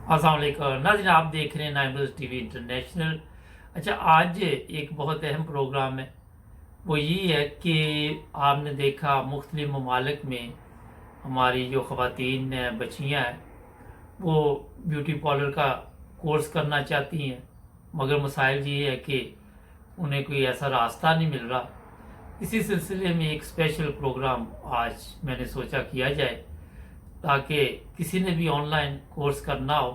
अस्सलाम वालेकुम नाज़रीन, आप देख रहे हैं नाइमर्स टीवी इंटरनेशनल। अच्छा, आज एक बहुत अहम प्रोग्राम है। वो ये है कि आपने देखा मुख्तलिफ ममालिक में हमारी जो ख़वातीन बच्चियाँ हैं वो ब्यूटी पार्लर का कोर्स करना चाहती हैं, मगर मसाइल ये है कि उन्हें कोई ऐसा रास्ता नहीं मिल रहा। इसी सिलसिले में एक स्पेशल प्रोग्राम आज मैंने सोचा किया जाए, ताकि किसी ने भी ऑनलाइन कोर्स करना हो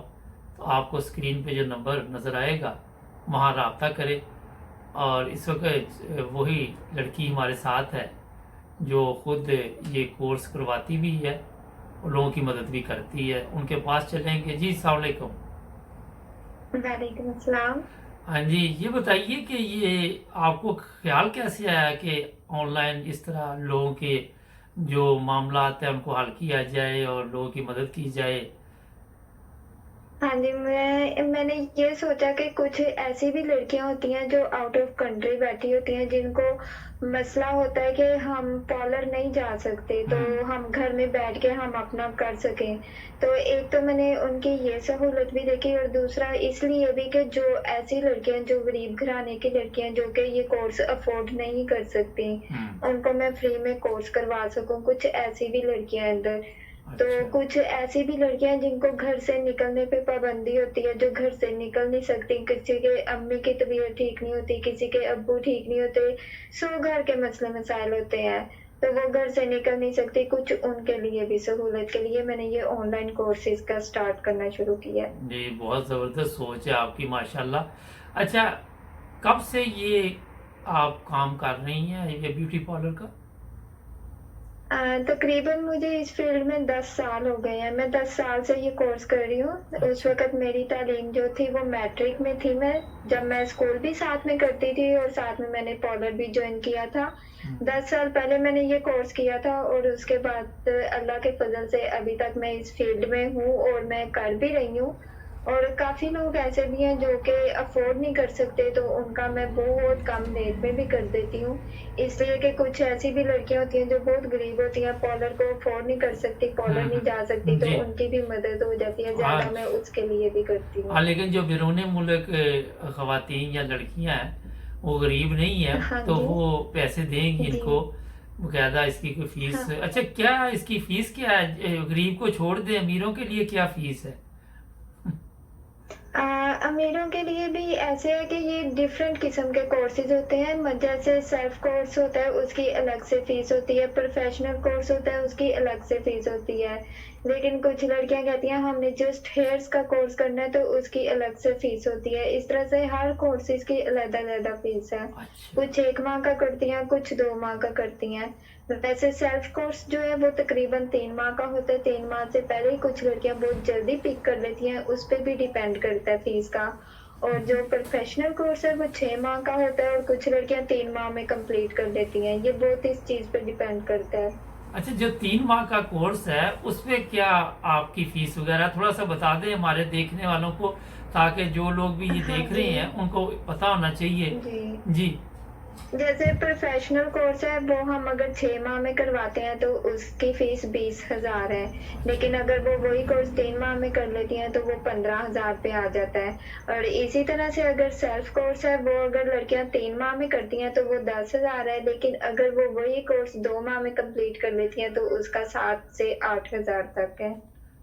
तो आपको स्क्रीन पे जो नंबर नज़र आएगा वहाँ रब्ता करें। और इस वक्त वही लड़की हमारे साथ है जो खुद ये कोर्स करवाती भी है और लोगों की मदद भी करती है। उनके पास चलेंगे। जी अस्सलाम वालेकुम। वालेकुम अस्सलाम। हाँ जी, ये बताइए कि ये आपको ख्याल कैसे आया कि ऑनलाइन इस तरह लोगों के जो मामला हैं उनको हल किया जाए और लोगों की मदद की जाए। हाँ जी, मैंने ये सोचा कि कुछ ऐसी भी लड़कियां होती हैं जो आउट ऑफ कंट्री बैठी होती हैं, जिनको मसला होता है कि हम पार्लर नहीं जा सकते, तो हम्म। हम घर में बैठ के हम अपना कर सकें। तो एक तो मैंने उनकी ये सहूलत भी देखी, और दूसरा इसलिए भी कि जो ऐसी लड़कियां जो गरीब घराने की लड़कियां जो कि ये कोर्स अफोर्ड नहीं कर सकती, हम्म। उनको मैं फ्री में कोर्स करवा सकूं। कुछ ऐसी भी लड़कियां अंदर, तो अच्छा। कुछ ऐसी भी लड़कियां जिनको घर से निकलने पे पाबंदी होती है, जो घर से निकल नहीं सकती, किसी के अम्मी की तबीयत ठीक नहीं होती, किसी के अब्बू ठीक नहीं होते, सो घर के मसले मसाइल होते हैं, तो वो घर से निकल नहीं सकती। कुछ उनके लिए भी सहूलत के लिए मैंने ये ऑनलाइन कोर्सेज का स्टार्ट करना शुरू किया। जी, बहुत ज़बरदस्त सोच है आपकी, माशाल्लाह। अच्छा, कब से ये आप काम कर रही हैं ये ब्यूटी पार्लर का? तकरीबन मुझे इस फील्ड में 10 साल हो गए हैं। मैं 10 साल से ये कोर्स कर रही हूँ। उस अच्छा। वक़्त मेरी तालीम जो थी वो मैट्रिक में थी। मैं जब मैं स्कूल भी साथ में करती थी और साथ में मैंने पार्लर भी जॉइन किया था। हम्म। 10 साल पहले मैंने ये कोर्स किया था, और उसके बाद अल्लाह के फज़ल से अभी तक मैं इस फील्ड में हूँ और मैं कर भी रही हूँ। और काफ़ी लोग ऐसे भी हैं जो कि अफ़ोर्ड नहीं कर सकते, तो उनका मैं बहुत कम रेट में भी कर देती हूँ। इसलिए कि कुछ ऐसी भी लड़कियां होती हैं जो बहुत गरीब होती हैं, पार्लर को अफोर्ड नहीं कर सकती, पार्लर नहीं जा सकती, तो जी। उनकी भी मदद हो जाती है। ज़्यादा आज मैं उसके लिए भी करती हाँ, हूँ। लेकिन जो बैरून मुल्क ख़वातीन या लड़कियां हैं वो गरीब नहीं है, हाँ तो जी। वो पैसे देंगी जी। इनको बकायदा। इसकी कोई फीस? हाँ। अच्छा, क्या इसकी फीस क्या है? गरीब को छोड़ दे, अमीरों के लिए क्या फीस है? अमीरों के लिए भी ऐसे है कि ये डिफरेंट किस्म के कोर्सेज होते हैं। जैसे सेल्फ कोर्स होता है, उसकी अलग से फीस होती है। प्रोफेशनल कोर्स होता है, उसकी अलग से फीस होती है। लेकिन कुछ लड़कियां कहती हैं हमने जस्ट हेयर्स का कोर्स करना है, तो उसकी अलग से फीस होती है। इस तरह से हर कोर्सेज की अलग-अलग फीस है। अच्छा। कुछ 1 माह का करती हैं, कुछ 2 माह का करती हैं। वैसे सेल्फ कोर्स जो है वो तकरीबन 3 माह का होता है। 3 माह से पहले ही कुछ लड़कियां बहुत जल्दी पिक कर लेती हैं, उस पे भी डिपेंड करता है फीस का। और जो प्रोफेशनल कोर्स है वो 6 माह का होता है, और कुछ लड़कियां 3 माह में कंप्लीट कर लेती हैं। ये बहुत इस चीज पे डिपेंड करता है। अच्छा, जो 3 माह का कोर्स है उस पे क्या आपकी फीस वगैरह थोड़ा सा बता दें हमारे देखने वालों को, ताकि जो लोग भी ये हाँ देख रहे जी। हैं उनको पता होना चाहिए। जी। जी। जैसे प्रोफेशनल कोर्स है वो हम अगर 6 माह में करवाते हैं तो उसकी फीस 20,000 है। अच्छा। लेकिन अगर वो वही कोर्स 3 माह में कर लेती हैं तो वो 15,000 पे आ जाता है। और इसी तरह से अगर सेल्फ कोर्स है, वो अगर लड़कियां 3 माह में करती हैं तो वो 10,000 है। लेकिन अगर वो वही कोर्स 2 माह में कंप्लीट कर लेती हैं तो उसका 7 से 8,000 तक है।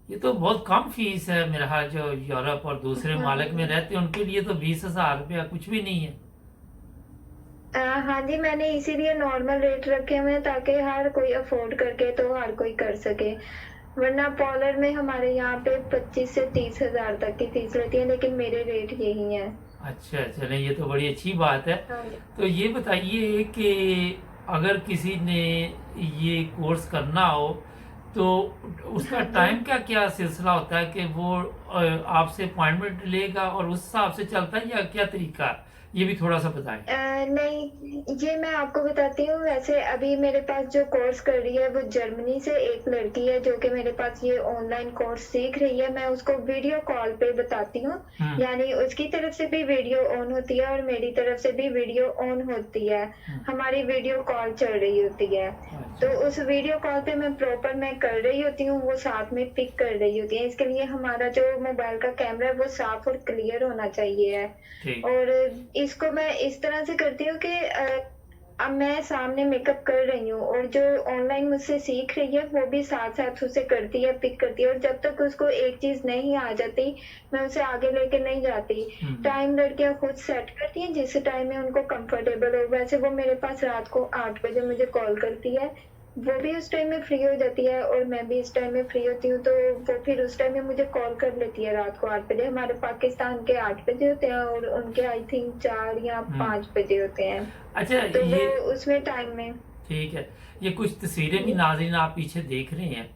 ये तो बहुत कम फीस है मेरा ख्याल। जो यूरोप और दूसरे हाँ मालिक में जी। रहते हैं उनके लिए तो 20,000 रुपया कुछ भी नहीं है। हाँ जी, मैंने इसीलिए नॉर्मल रेट रखे हुए हैं ताकि हर कोई अफोर्ड करके तो हर कोई कर सके। वरना पार्लर में हमारे यहाँ पे 25 से 30,000 तक की फीस लेती है, लेकिन मेरे रेट यही हैं। अच्छा, चलें, ये तो बड़ी अच्छी बात है। हाँ जी। तो ये बताइए कि अगर किसी ने ये कोर्स करना हो तो उसका हाँ जी। टाइम का क्या सिलसिला होता है कि वो आपसे अपॉइंटमेंट लेगा और उस हिसाब से चलता है, या क्या तरीका है ये भी थोड़ा सा बताएं। नहीं, ये मैं आपको बताती हूँ। वैसे अभी मेरे पास जो कोर्स कर रही है वो जर्मनी से एक लड़की है जो कि मेरे पास ये ऑनलाइन कोर्स सीख रही है। मैं उसको वीडियो कॉल पे बताती हूँ, यानी उसकी तरफ से भी वीडियो ऑन होती है और मेरी तरफ से भी वीडियो ऑन होती है। हमारी वीडियो कॉल चल रही होती है, तो उस वीडियो कॉल पे मैं प्रॉपर मैं कर रही होती हूँ, वो साथ में पिक कर रही होती है। इसके लिए हमारा जो मोबाइल का कैमरा है वो साफ और क्लियर होना चाहिए है। और इसको मैं इस तरह से करती हूँ कि अब मैं सामने मेकअप कर रही हूँ और जो ऑनलाइन मुझसे सीख रही है वो भी साथ साथ उसे करती है, पिक करती है। और जब तक उसको एक चीज नहीं आ जाती मैं उसे आगे लेके नहीं जाती। टाइम लड़कियां खुद सेट करती हैं जिस टाइम में उनको कंफर्टेबल हो। वैसे वो मेरे पास रात को 8 बजे मुझे कॉल करती है, वो भी उस टाइम में फ्री हो जाती है और मैं भी इस टाइम में फ्री होती हूँ, तो वो फिर उस टाइम में मुझे कॉल कर लेती है रात को 8 बजे। हमारे पाकिस्तान के 8 बजे होते हैं और उनके आई थिंक 4 या 5 बजे होते हैं। अच्छा, तो ये वो उसमें टाइम में ठीक है। ये कुछ तस्वीरें भी नाज़रीन आप पीछे देख रहे हैं,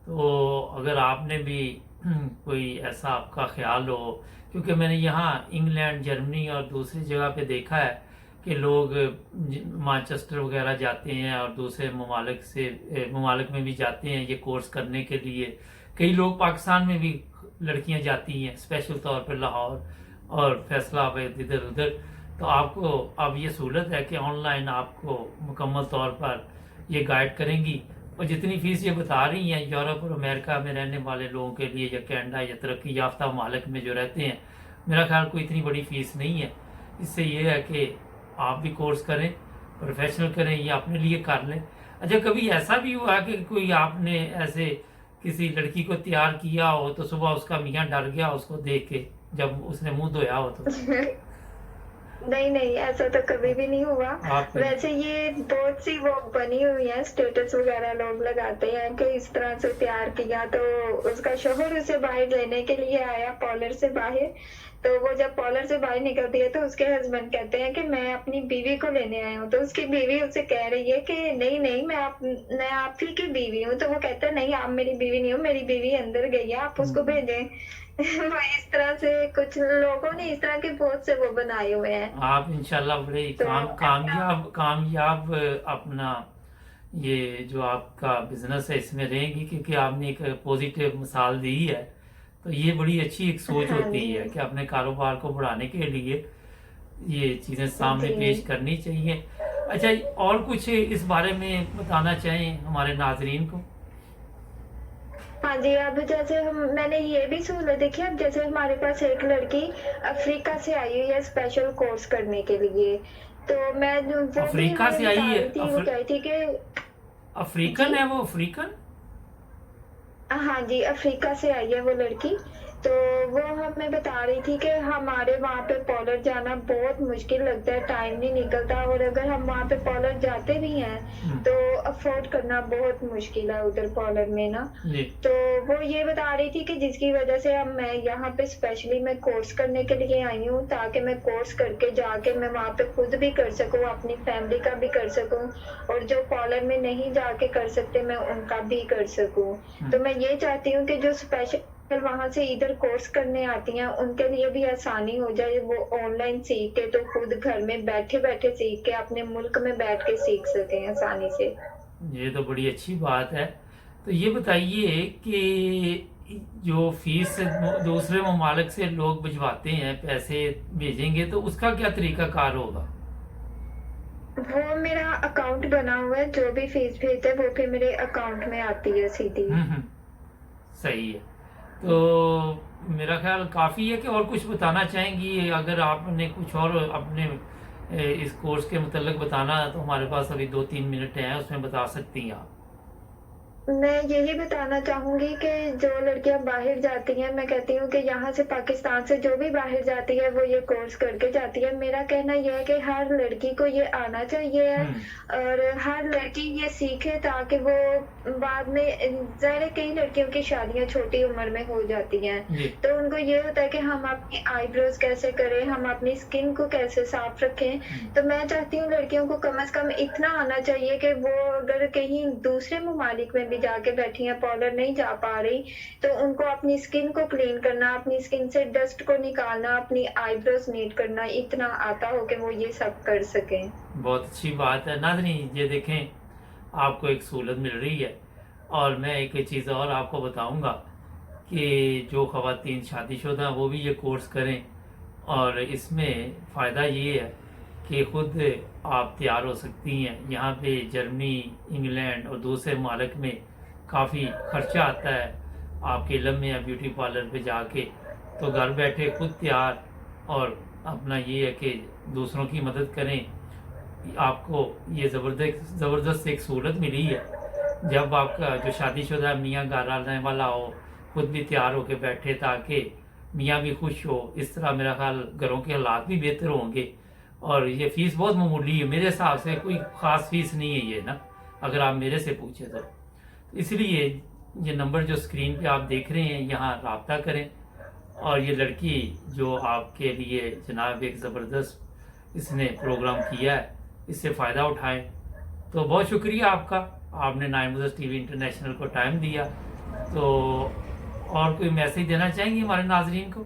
तो अगर आपने भी कोई ऐसा आपका ख्याल हो, क्योंकि मैंने यहाँ इंग्लैंड, जर्मनी और दूसरी जगह पे देखा है कि लोग मैनचेस्टर वगैरह जाते हैं और दूसरे ममालिक में भी जाते हैं ये कोर्स करने के लिए। कई लोग पाकिस्तान में भी लड़कियां जाती हैं स्पेशल तौर पर लाहौर और फैसलाबाद इधर उधर। तो आपको अब ये सहूलत है कि ऑनलाइन आपको मुकम्मल तौर पर ये गाइड करेंगी, और जितनी फीस ये बता रही हैं यूरोप और अमेरिका में रहने वाले लोगों के लिए या कनाडा या तरक्की याफ्ता ममालिक में जो रहते हैं, मेरा ख्याल कोई इतनी बड़ी फीस नहीं है। इससे ये है कि आप भी कोर्स करें, प्रोफेशनल करें या अपने लिए कर लें। अच्छा, कभी ऐसा भी हुआ कि कोई आपने ऐसे किसी लड़की को तैयार किया हो तो सुबह उसका मियाँ डर गया उसको देख के जब उसने मुंह धोया हो तो? नहीं नहीं, ऐसा तो कभी भी नहीं हुआ। आपके वैसे ये बहुत सी वो बनी हुई है, स्टेटस वगैरह लोग लगाते हैं कि इस तरह से तैयार किया, तो उसका शोहर उसे बाहर लेने के लिए आया पार्लर से बाहर। तो वो जब पार्लर से बाहर निकलती है तो उसके हस्बैंड कहते हैं कि मैं अपनी बीवी को लेने आया हूँ। तो उसकी बीवी उसे कह रही है कि नहीं नहीं, मैं आप ही की बीवी हूँ। तो वो कहता है नहीं, आप मेरी बीवी नहीं हो, मेरी बीवी अंदर गई है, आप उसको भेजें। वो इस तरह से कुछ लोगों ने इस तरह के बहुत से वो बनाए हुए हैं। आप इंशाल्लाह बड़े तो कामयाब अपना ये जो आपका बिजनेस है इसमें रहेंगी, क्योंकि आपने एक पॉजिटिव मिसाल दी है। तो ये बड़ी अच्छी एक सोच हाँ होती जी, है कि अपने कारोबार को बढ़ाने के लिए ये चीज़ें सामने जी। पेश करनी चाहिए। अच्छा, और कुछ इस बारे में बताना चाहें हमारे नाजरीन को? हाँ जी, अब जैसे मैंने ये भी सहूलत देखी। अब जैसे हमारे पास एक लड़की अफ्रीका से आई हुई है स्पेशल कोर्स करने के लिए, तो मैं वो भी अफ्रीका हमें से बता आई है? रही थी, वो कह रही थी कि अफ्रीकन जी, है वो? अफ्रीकन? हाँ जी, अफ्रीका से आई है वो लड़की। तो वो हमें बता रही थी कि हमारे वहाँ पे पार्लर जाना बहुत मुश्किल लगता है, टाइम नहीं निकलता, और अगर हम वहाँ पे पार्लर जाते भी हैं तो अफोर्ड करना बहुत मुश्किल है उधर पार्लर में ना। जी। तो वो ये बता रही थी कि जिसकी वजह से अब मैं यहाँ पे स्पेशली मैं कोर्स करने के लिए आई हूँ, ताकि मैं कोर्स करके जाके मैं वहाँ पे खुद भी कर सकूँ, अपनी फैमिली का भी कर सकूँ, और जो पार्लर में नहीं जाके कर सकते मैं उनका भी कर सकूँ। तो मैं ये चाहती हूँ कि जो स्पेशल वहां से इधर कोर्स करने आती हैं उनके लिए भी आसानी हो जाए, वो ऑनलाइन सीख के तो खुद घर में बैठे बैठे सीख के अपने मुल्क में बैठ के सीख सकें आसानी से। ये तो बड़ी अच्छी बात है। तो ये बताइए कि जो फीस दूसरे ममालिक से लोग भिजवाते हैं, पैसे भेजेंगे, तो उसका क्या तरीकाकार होगा? वो मेरा अकाउंट बना हुआ है, जो भी फीस भेजते हैं वो फिर मेरे अकाउंट में आती है सीधी। सही है। तो मेरा ख्याल काफ़ी है कि और कुछ बताना चाहेंगी? अगर आपने कुछ और अपने इस कोर्स के मतलब बताना है तो हमारे पास अभी 2-3 मिनट हैं, उसमें बता सकती हैं आप। मैं यही बताना चाहूंगी कि जो लड़कियां बाहर जाती हैं, मैं कहती हूँ कि यहाँ से पाकिस्तान से जो भी बाहर जाती है वो ये कोर्स करके जाती है। मेरा कहना यह है कि हर लड़की को ये आना चाहिए है और हर लड़की ये सीखे, ताकि वो बाद में ज़ाहिर है कई लड़कियों की शादियां छोटी उम्र में हो जाती हैं, जी। तो उनको ये होता है कि हम अपनी आईब्रोज कैसे करें, हम अपनी स्किन को कैसे साफ रखें। तो मैं चाहती हूँ लड़कियों को कम से कम इतना आना चाहिए कि वो अगर कहीं दूसरे ममालिक में भी जाके बैठी हैं, पार्लर नहीं जा पा रही, तो उनको अपनी स्किन को क्लीन करना, अपनी स्किन से डस्ट को निकालना, अपनी आईब्रोज नीट करना इतना आता हो कि वो ये सब कर सकें। बहुत अच्छी बात है नाज़रीन, ये देखें आपको एक सहूलत मिल रही है। और मैं एक चीज़ और आपको बताऊंगा कि जो ख़वातीन शादीशुदा हैं वो भी ये कोर्स करें, और इसमें फ़ायदा ये है कि ख़ुद आप तैयार हो सकती हैं। यहाँ पे जर्मनी, इंग्लैंड और दूसरे ममालिक में काफ़ी ख़र्चा आता है आपके इल्म में या ब्यूटी पार्लर पे जाके, तो घर बैठे खुद तैयार और अपना ये है कि दूसरों की मदद करें। आपको ये ज़बरदस्त एक सहूलत मिली है, जब आपका जो शादीशुदा मियाँ घर आने वाला हो खुद भी तैयार होकर बैठे ताकि मियाँ भी खुश हो। इस तरह मेरा ख्याल घरों के हालात भी बेहतर होंगे। और ये फ़ीस बहुत मामूली है मेरे हिसाब से, कोई ख़ास फीस नहीं है ये ना, अगर आप मेरे से पूछे तो। इसलिए ये नंबर जो स्क्रीन पे आप देख रहे हैं यहाँ रब्ता करें, और ये लड़की जो आपके लिए जनाब एक ज़बरदस्त इसने प्रोग्राम किया है, इससे फ़ायदा उठाएं। तो बहुत शुक्रिया आपका, आपने नाइमर्स टीवी इंटरनेशनल को टाइम दिया। तो और कोई मैसेज देना चाहेंगे हमारे नाजरीन को?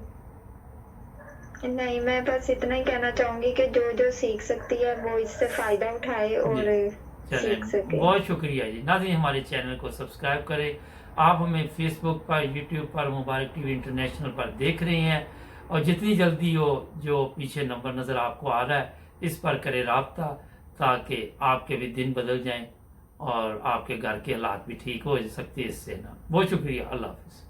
नहीं, मैं बस इतना ही कहना चाहूंगी कि जो जो सीख सकती है वो इससे फायदा उठाए और सीख सके। बहुत शुक्रिया जी। नाज़रीन हमारे चैनल को सब्सक्राइब करें। आप हमें फेसबुक पर, यूट्यूब पर, मुबारक टीवी इंटरनेशनल पर देख रहे हैं, और जितनी जल्दी हो जो पीछे नंबर नज़र आपको आ रहा है इस पर करें रब्ता, ताकि आपके भी दिन बदल जाएं और आपके घर के हालात भी ठीक हो सकते हैं इससे ना। बहुत शुक्रिया, अल्लाह हाफ़िज़।